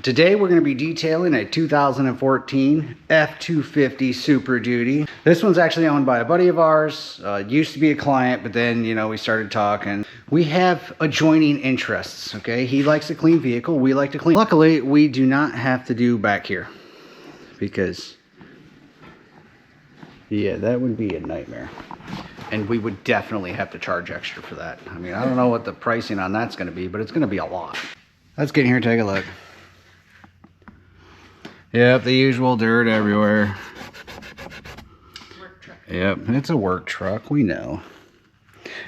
Today we're going to be detailing a 2014 F250 SuperDuty. This one's actually owned by a buddy of ours. Used to be a client, but then, you know, we started talking. We have adjoining interests, okay? He likes a clean vehicle, we like to clean. Luckily, we do not have to do back here because, yeah, that would be a nightmare. And we would definitely have to charge extra for that. I mean, I don't know what the pricing on that's going to be, but it's going to be a lot. Let's get in here and take a look. Yep, the usual dirt everywhere. Work truck. Yep, it's a work truck, we know.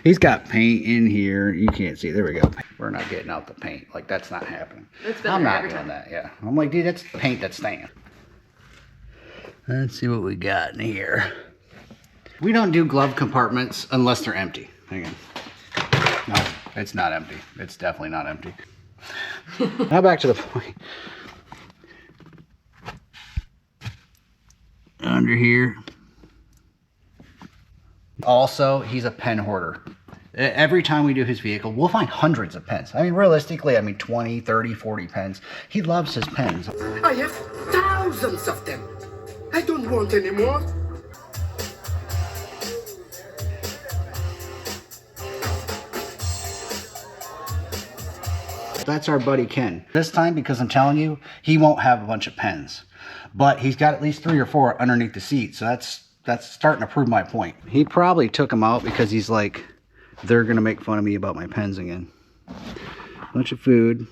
He's got paint in here. You can't see. There we go. We're not getting out the paint. Like, that's not happening. I'm not doing that, yeah. I'm like, dude, that's paint that's staying. Let's see what we got in here. We don't do glove compartments unless they're empty. Hang on. No, it's not empty. It's definitely not empty. Now back to the point. Under here. Also, he's a pen hoarder. Every time we do his vehicle, we'll find hundreds of pens. I mean, realistically, 20, 30, 40 pens. He loves his pens. I have thousands of them. I don't want any more. That's our buddy Ken. This time, because I'm telling you, he won't have a bunch of pens. But he's got at least 3 or 4 underneath the seat, so that's starting to prove my point. He probably took them out because he's like, they're gonna make fun of me about my pens again. Bunch of food.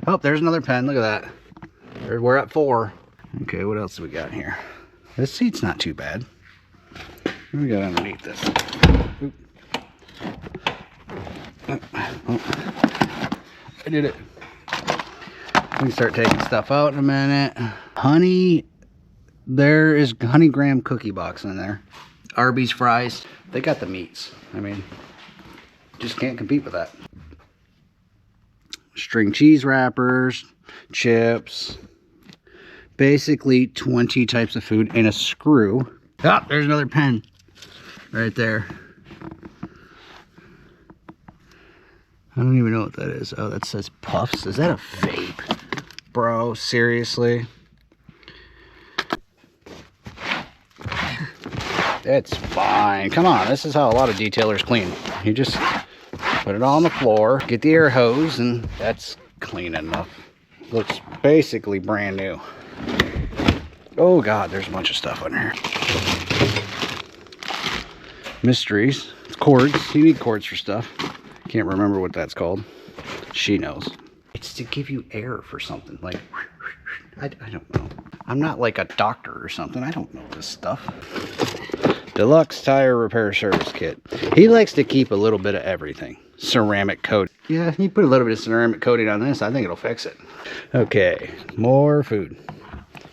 Oh, there's another pen, look at that. We're at 4. Okay, what else do we got here? This seat's not too bad. What do we got underneath this? Oop. Oh. I did it. We can start taking stuff out in a minute. Honey, there is honey graham cookie box in there. Arby's fries, they got the meats. I mean, just can't compete with that. String cheese wrappers, chips, basically 20 types of food and a screw. Oh, there's another pen right there. I don't even know what that is. Oh, that says Puffs. Is that a vape? Bro, seriously? It's fine. Come on, this is how a lot of detailers clean. You just put it on the floor, get the air hose, and that's clean enough. Looks basically brand new. Oh God, there's a bunch of stuff on here. Mysteries. It's cords. You need cords for stuff. Can't remember what that's called. She knows. It's to give you air for something. Like, I don't know. I'm not like a doctor or something. I don't know this stuff. Deluxe tire repair service kit. He likes to keep a little bit of everything. Ceramic coat. Yeah, you put a little bit of ceramic coating on this, I think it'll fix it. Okay, more food.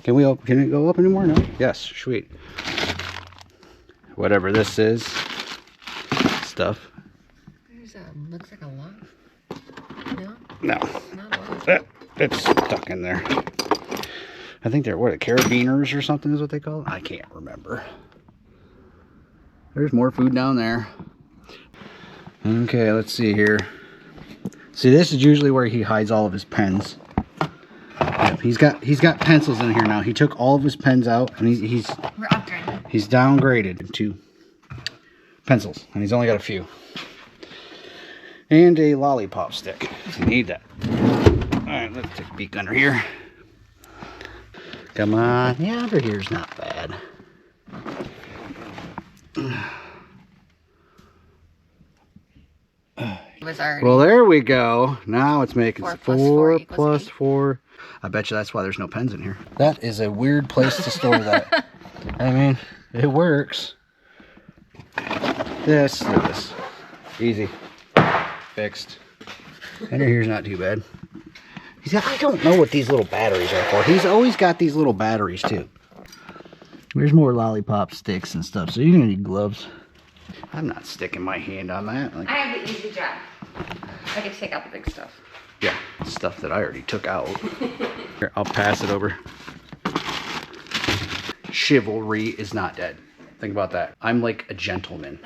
Can it go up anymore? No? Yes, sweet. Whatever this is. Stuff. Looks like a lot. No? No. Not a lot. It's stuck in there. I think they're, what, carabiners or something is what they call it? I can't remember. There's more food down there. Okay, let's see here. See, this is usually where he hides all of his pens. Yep, he's got pencils in here now. He took all of his pens out and he's We're upgrading. He's downgraded to pencils, and he's only got a few. And a lollipop stick. You need that. Alright, let's take a peek under here. Come on. Yeah, under here's not bad. Well, there we go. Now it's making 4 plus 4. I bet you that's why there's no pens in here. That is a weird place to store that. I mean, it works. This. Easy. Fixed. Under here's not too bad. I don't know what these little batteries are for. He's always got these little batteries too. There's more lollipop sticks and stuff, so you're gonna need gloves. I'm not sticking my hand on that. Like, I have the easy job. I can take out the big stuff. Yeah, stuff that I already took out. Here, I'll pass it over. Chivalry is not dead. Think about that. I'm like a gentleman.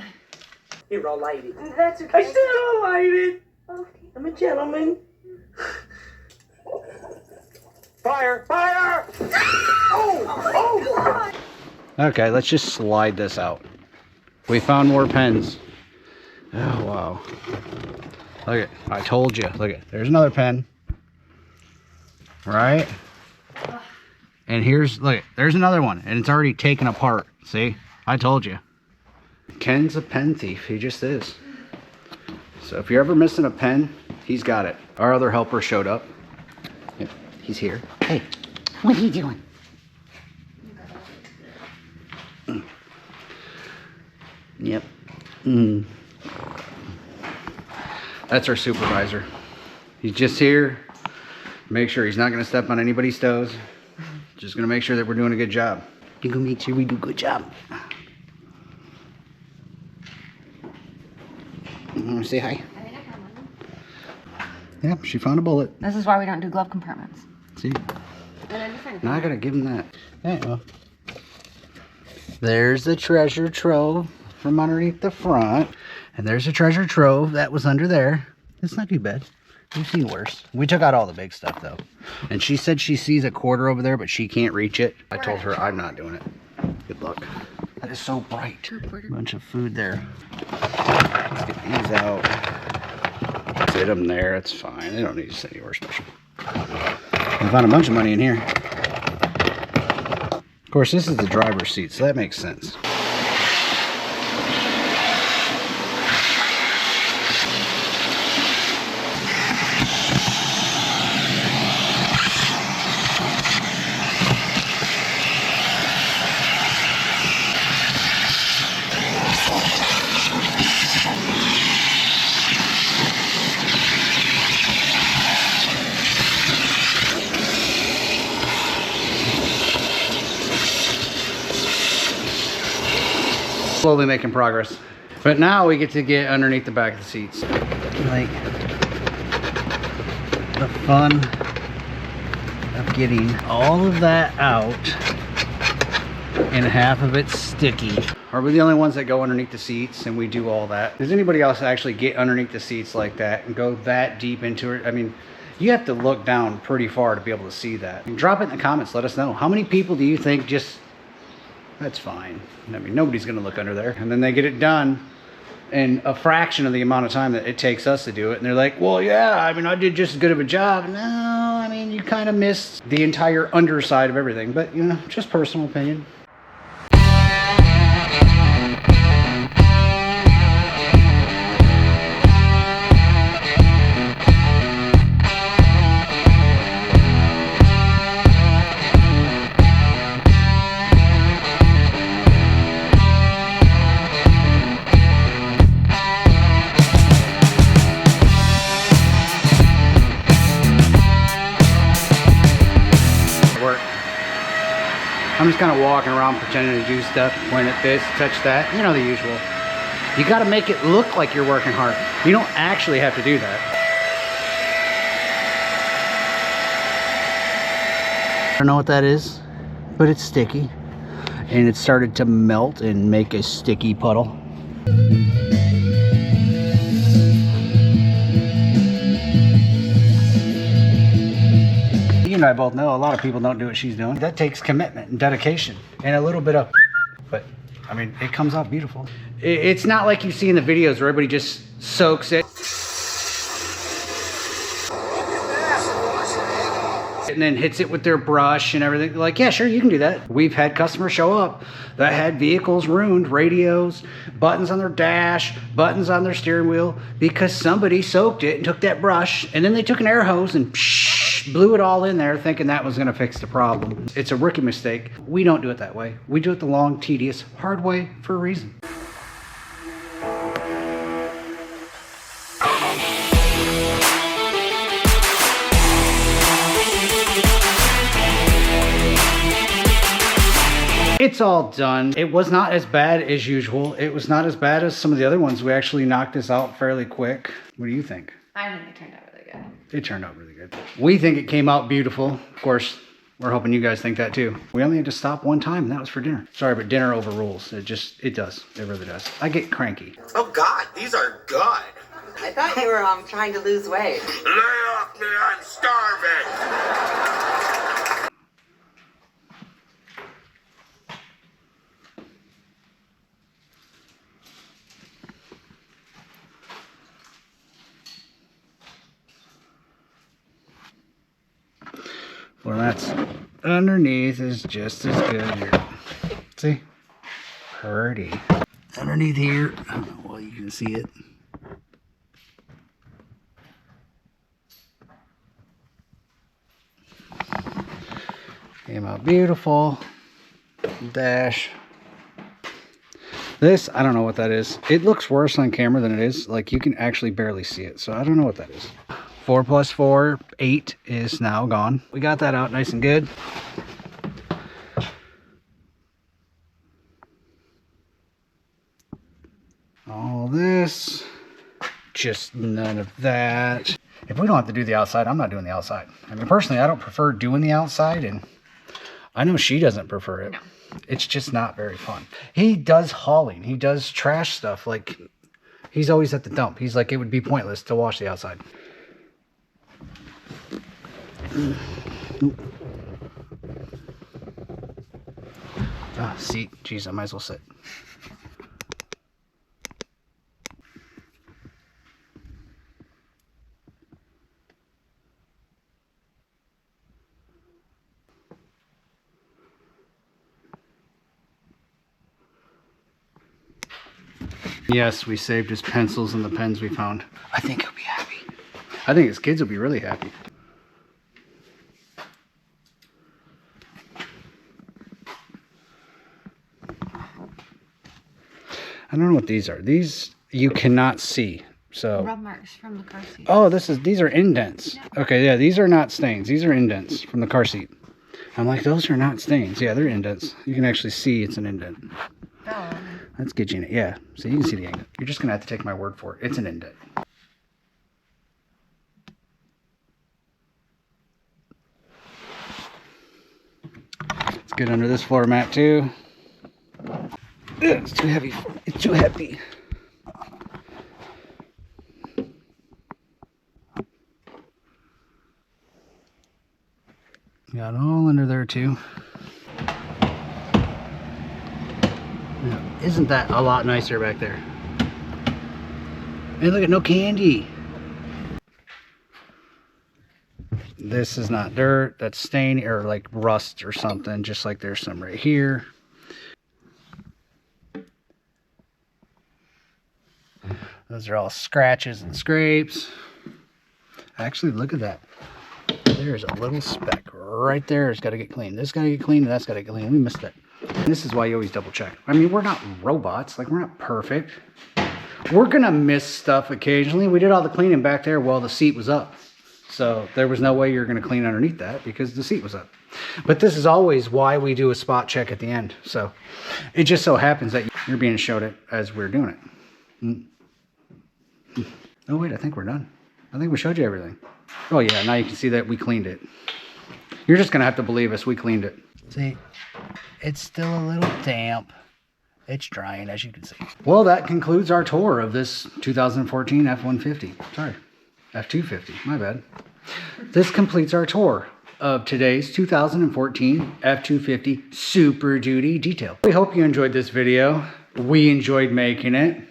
You're all lighted. That's okay. I said all lighted. Okay. I'm a gentleman. Fire! Fire! Oh! Okay, let's just slide this out. We found more pens. Oh, wow. Look at, I told you. Look at, there's another pen. Right? And here's, look, there's another one. And it's already taken apart. See? I told you. Ken's a pen thief. He just is. So if you're ever missing a pen, he's got it. Our other helper showed up. Yep, he's here. Hey, what are you doing? Yep. That's our supervisor. He's just here. Make sure he's not going to step on anybody's toes. Just going to make sure that we're doing a good job. You can make sure we do a good job. You want to say hi? Yep, she found a bullet. This is why we don't do glove compartments. See? Now I got to give him that. Hey, well. There's the treasure trove from underneath the front. And there's a treasure trove that was under there. It's not too bad. We've seen worse. We took out all the big stuff though. And she said she sees a quarter over there, but she can't reach it. I told her I'm not doing it. Good luck. That is so bright. Bunch of food there. Let's get these out. Sit them there. It's fine. They don't need to sit anywhere special. I found a bunch of money in here. Of course, this is the driver's seat, so that makes sense. Slowly making progress. But now we get to get underneath the back of the seats. Like the fun of getting all of that out and half of it's sticky. Are we the only ones that go underneath the seats and we do all that? Does anybody else actually get underneath the seats like that and go that deep into it? I mean, you have to look down pretty far to be able to see that. Drop it in the comments, let us know. How many people do you think just, that's fine. I mean, nobody's gonna look under there. And then they get it done in a fraction of the amount of time that it takes us to do it. And they're like, well, yeah, I mean, I did just as good of a job. No, I mean, you kind of missed the entire underside of everything. But, you know, just personal opinion. I'm just kind of walking around pretending to do stuff, point at this, touch that, you know, the usual. You got to make it look like you're working hard. You don't actually have to do that. I don't know what that is, but it's sticky. And it started to melt and make a sticky puddle. You and I both know a lot of people don't do what she's doing. That takes commitment and dedication and a little bit of, but I mean, it comes out beautiful. It's not like you see in the videos where everybody just soaks it and then hits it with their brush and everything. Like, yeah, sure, you can do that. We've had customers show up that had vehicles ruined, radios, buttons on their dash, buttons on their steering wheel, because somebody soaked it and took that brush and then they took an air hose and blew it all in there thinking that was going to fix the problem. It's a rookie mistake. We don't do it that way. We do it the long, tedious, hard way for a reason. It's all done. It was not as bad as usual. It was not as bad as some of the other ones. We actually knocked this out fairly quick. What do you think? I think it turned out really good. It turned out really good. We think it came out beautiful. Of course, we're hoping you guys think that too. We only had to stop one time, and that was for dinner. Sorry, but dinner overrules. It does. It really does. I get cranky. Oh God, these are good. I thought you were trying to lose weight. Lay off me, I'm starving. Well, that's underneath is just as good here. See? Pretty. Underneath here, I don't know why you can see it. Came out beautiful. Dash. This, I don't know what that is. It looks worse on camera than it is. Like, you can actually barely see it. So I don't know what that is. 4 plus 4, 8 is now gone. We got that out nice and good. All this. Just none of that. If we don't have to do the outside, I'm not doing the outside. I mean, personally, I don't prefer doing the outside, and I know she doesn't prefer it. It's just not very fun. He does hauling. He does trash stuff. Like, he's always at the dump. He's like, it would be pointless to wash the outside. Ah, seat. Jeez, I might as well sit. Yes, we saved his pencils and the pens we found. I think he'll be happy. I think his kids will be really happy. I don't know what these are. These you cannot see. So Rub marks from the car seat. oh, these are indents. Okay, yeah, these are not stains. These are indents from the car seat. I'm like, those are not stains. Yeah, they're indents. You can actually see it's an indent. Oh. Let's get you in it. Yeah, so you can see the indent. You're just gonna have to take my word for it. It's an indent. Let's get under this floor mat too. Ugh, it's too heavy. It's too heavy. Got it all under there too. Isn't that a lot nicer back there? And look at no candy. This is not dirt. That's stain or like rust or something. Just like there's some right here. Those are all scratches and scrapes. Actually, look at that. There's a little speck right there. It's got to get cleaned. This got to get cleaned and that's got to get cleaned. We missed it. This is why you always double check. I mean, we're not robots. Like, we're not perfect. We're going to miss stuff occasionally. We did all the cleaning back there while the seat was up. So there was no way you're going to clean underneath that because the seat was up. But this is always why we do a spot check at the end. So it just so happens that you're being showed it as we're doing it. Oh, wait, I think we're done. I think we showed you everything. Oh, yeah, now you can see that we cleaned it. You're just going to have to believe us. We cleaned it. See, it's still a little damp. It's drying, as you can see. Well, that concludes our tour of this 2014 F-150. Sorry, F-250. My bad. This completes our tour of today's 2014 F-250 Super Duty detail. We hope you enjoyed this video. We enjoyed making it.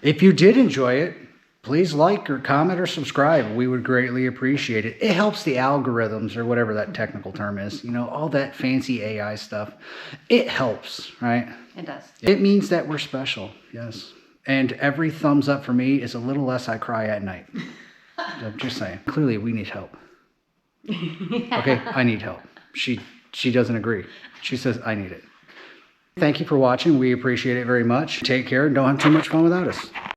If you did enjoy it, please like or comment or subscribe. We would greatly appreciate it. It helps the algorithms or whatever that technical term is. You know, all that fancy AI stuff. It helps, right? It does. It means that we're special, yes. And every thumbs up for me is a little less I cry at night. I'm just saying. Clearly, we need help. Okay, I need help. She doesn't agree. She says I need it. Thank you for watching. We appreciate it very much. Take care and don't have too much fun without us.